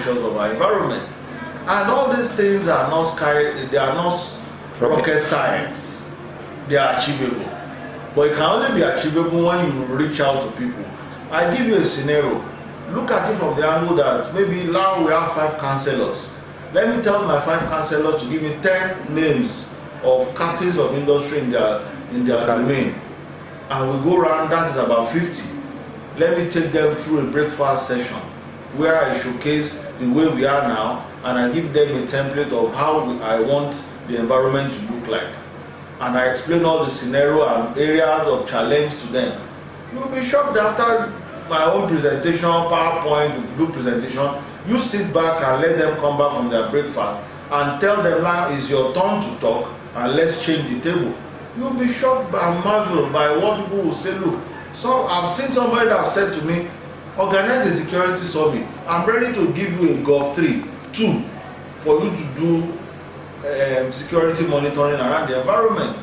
Of our environment, and all these things are not they are not rocket science. They are achievable, but it can only be achievable when you reach out to people. I give you a scenario. Look at it from the angle that maybe now we have 5 councillors. Let me tell my 5 councillors to give me 10 names of captains of industry in their domain, and we go around. That is about 50. Let me take them through a breakfast session where I showcase the way we are now, and I give them a template of how I want the environment to look like, and I explain all the scenario and areas of challenge to them. You will be shocked after my own presentation, PowerPoint, do presentation. You sit back and let them come back from their breakfast and tell them, now it's your turn to talk and let's change the table. You will be shocked and marveled by what people will say. Look, so I've seen somebody that said to me, organize a security summit. I'm ready to give you a Gov 2 for you to do security monitoring around the environment.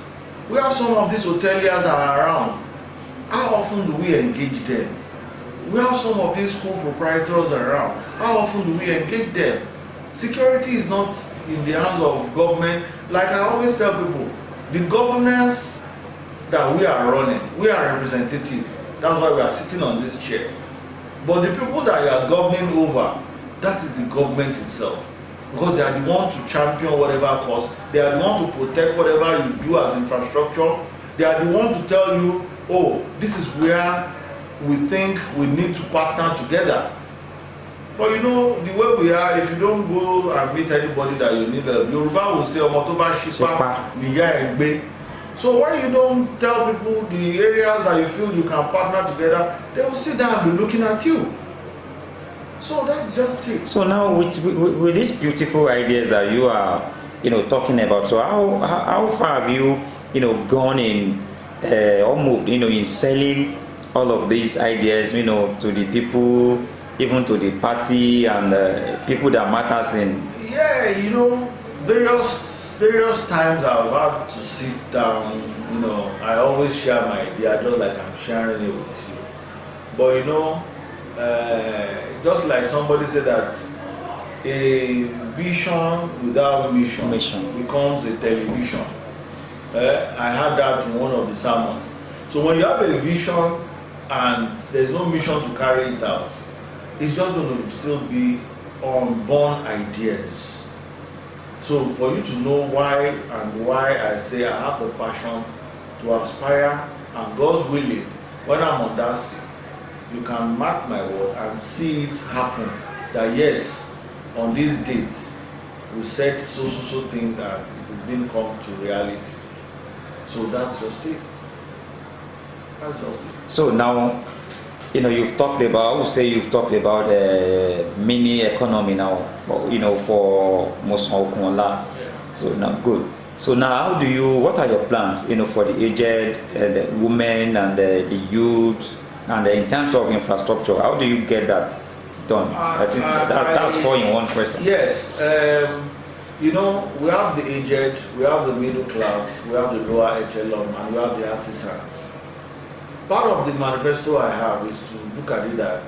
We have some of these hoteliers are around. How often do we engage them? We have some of these school proprietors around. How often do we engage them? Security is not in the hands of government. Like I always tell people, the governance that we are running, we are representative. That's why we are sitting on this chair. But the people that you are governing over, that is the government itself. Because they are the ones to champion whatever cause. They are the ones to protect whatever you do as infrastructure. They are the ones to tell you, oh, this is where we think we need to partner together. But you know, the way we are, if you don't go and meet anybody that you need, Yoruba will say, Omo to ba shipa niya egbe. So why you don't tell people the areas that you feel you can partner together, they will sit down and be looking at you. So that's just it. So now with these beautiful ideas that you are, talking about, so how far have you, gone in or moved, in selling all of these ideas, to the people, even to the party and people that matters in? Yeah, various times I've had to sit down. I always share my idea just like I'm sharing it with you. But just like somebody said that a vision without mission becomes a television. I had that in one of the sermons. So when you have a vision and there's no mission to carry it out, it's just going to still be unborn ideas. So for you to know why I say I have the passion to aspire, and God's willing, when I'm on that seat, you can mark my word and see it happen. That yes, on this date, we said so things and it has been come to reality. So that's just it. So now, you've talked about mini economy now, for Mosan'okunola. Yeah. So now, good. So now, what are your plans, for the aged, the women and the youth, and in terms of infrastructure, how do you get that done? I think that's 4 in 1 question. Yes. We have the aged, we have the middle class, we have the lower echelon, and we have the artisans. Part of the manifesto I have is to look at it that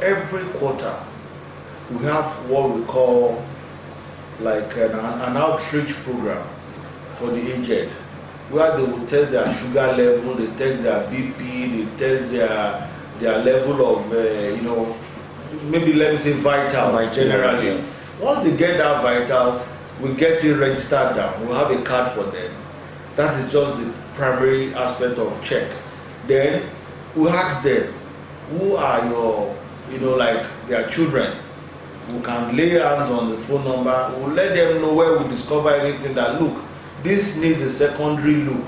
every quarter we have what we call like an outreach program for the aged, where they will test their sugar level, they test their BP, they test their level of maybe let me say vitals generally. Yeah. Once they get that vitals, we get it registered down. We have a card for them. That is just the primary aspect of check. Then we ask them, who are your, like their children. We can lay hands on the phone number. We'll let them know where we discover anything that, look, this needs a secondary look.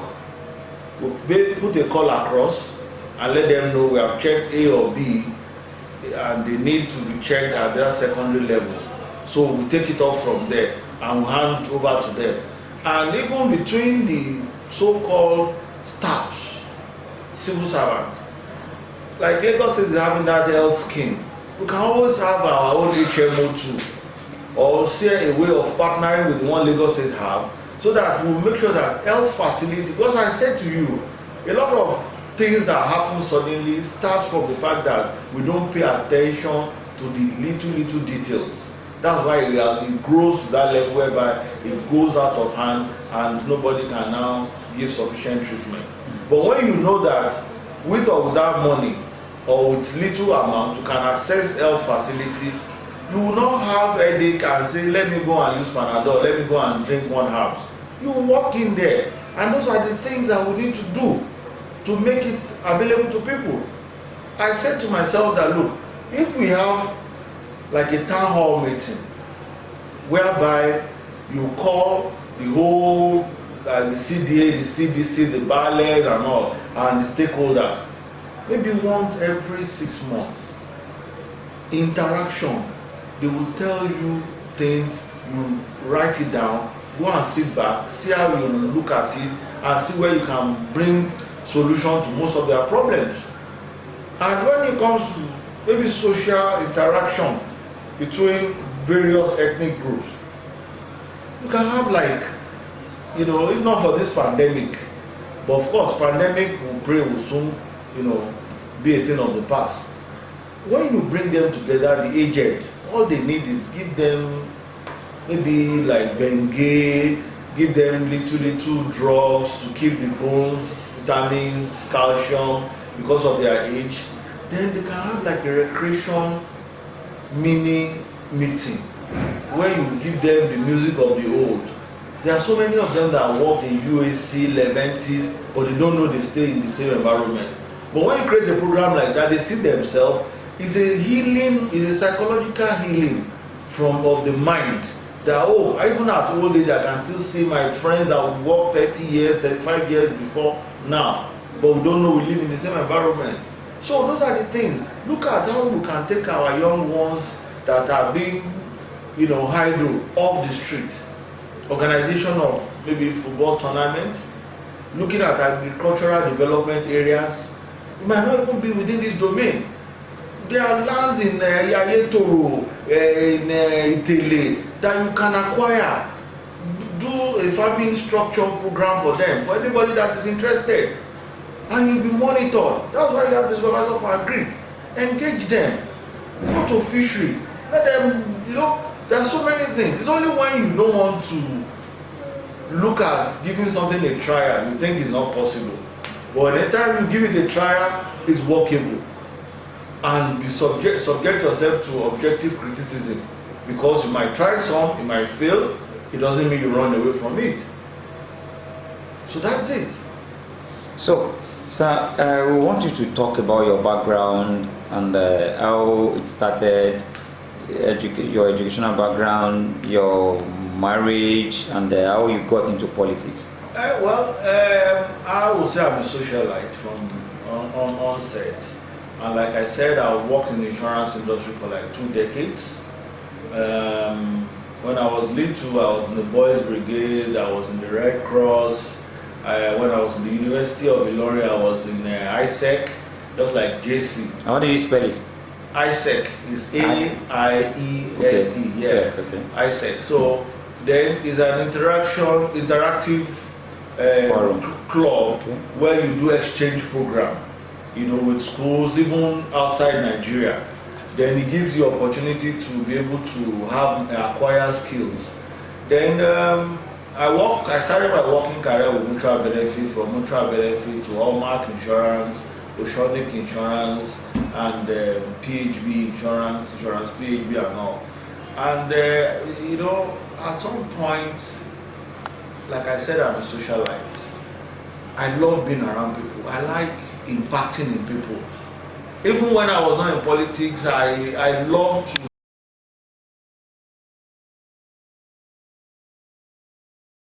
We'll put a call across and let them know we have checked A or B and they need to be checked at their secondary level. So we take it off from there and we hand it over to them. And even between the so-called staffs, civil servants, like Lagos is having that health scheme, we can always have our own HMO too, or see a way of partnering with the one Lagos State have, so that we'll make sure that health facility, because I said to you, a lot of things that happen suddenly start from the fact that we don't pay attention to the little details. That's why it grows to that level whereby it goes out of hand and nobody can now give sufficient treatment. But when you know that with or without money or with little amount you can access health facility, you will not have headache and say, let me go and use Panadol, let me go and drink one herbs. You walk in there, and those are the things that we need to do to make it available to people. I said to myself that, look, if we have like a town hall meeting whereby you call the whole the CDA, the CDC, the bailiffs and all, and the stakeholders, maybe once every 6 months, interaction, they will tell you things, you write it down, go and sit back, see how you look at it, and see where you can bring solution to most of their problems. And when it comes to maybe social interaction between various ethnic groups, you can have like, you know, if not for this pandemic, but of course pandemic will soon, you know, be a thing of the past. When you bring them together, the aged, all they need is give them maybe like Bengay, give them little drugs to keep the bones, vitamins, calcium, because of their age. Then they can have like a recreation mini meeting where you give them the music of the old. There are so many of them that work in UAC, Leventis, but they don't know they stay in the same environment. But when you create a program like that, they see themselves. It's a healing, it's a psychological healing of the mind. That, oh, even at old age, I can still see my friends that would work 30 years, 35 years before now, but we don't know we live in the same environment. So those are the things. Look at how we can take our young ones that are being, you know, idle off the street. Organization of maybe football tournaments, looking at agricultural development areas. It might not even be within this domain. There are lands in Yayetoro, in Itele, that you can acquire. Do a farming structure program for them, for anybody that is interested. And you'll be monitored. That's why you have the supervisor for agri. Engage them. Go to fishery. Let them, you know, there are so many things. It's only when you don't want to look at giving something a trial, you think it's not possible. But anytime you give it a trial, it's workable. And be subject yourself to objective criticism, because you might try some, you might fail. It doesn't mean you run away from it. So that's it. So, sir, we want you to talk about your background and how it started, your educational background, your marriage, and how you got into politics. I would say I'm a socialite from onset. And like I said, I worked in the insurance industry for like 2 decades. When I was little, I was in the Boys Brigade, I was in the Red Cross. When I was in the University of Ilorin, I was in ISEC, just like JC. How do you spell it? ISEC is AIESE, okay. yeah, Okay. ISEC. So then it's an interactive club, okay, where you do exchange program, you know, with schools, even outside Nigeria. Then it gives you opportunity to be able to acquire skills. Then I started my working career with mutual benefit, from mutual benefit to Hallmark Insurance, Oceanic Insurance, and PHB Insurance, PHB and all. And you know, at some point, like I said, I'm a socialite. I love being around people. I like impacting in people. Even when I was not in politics, I love to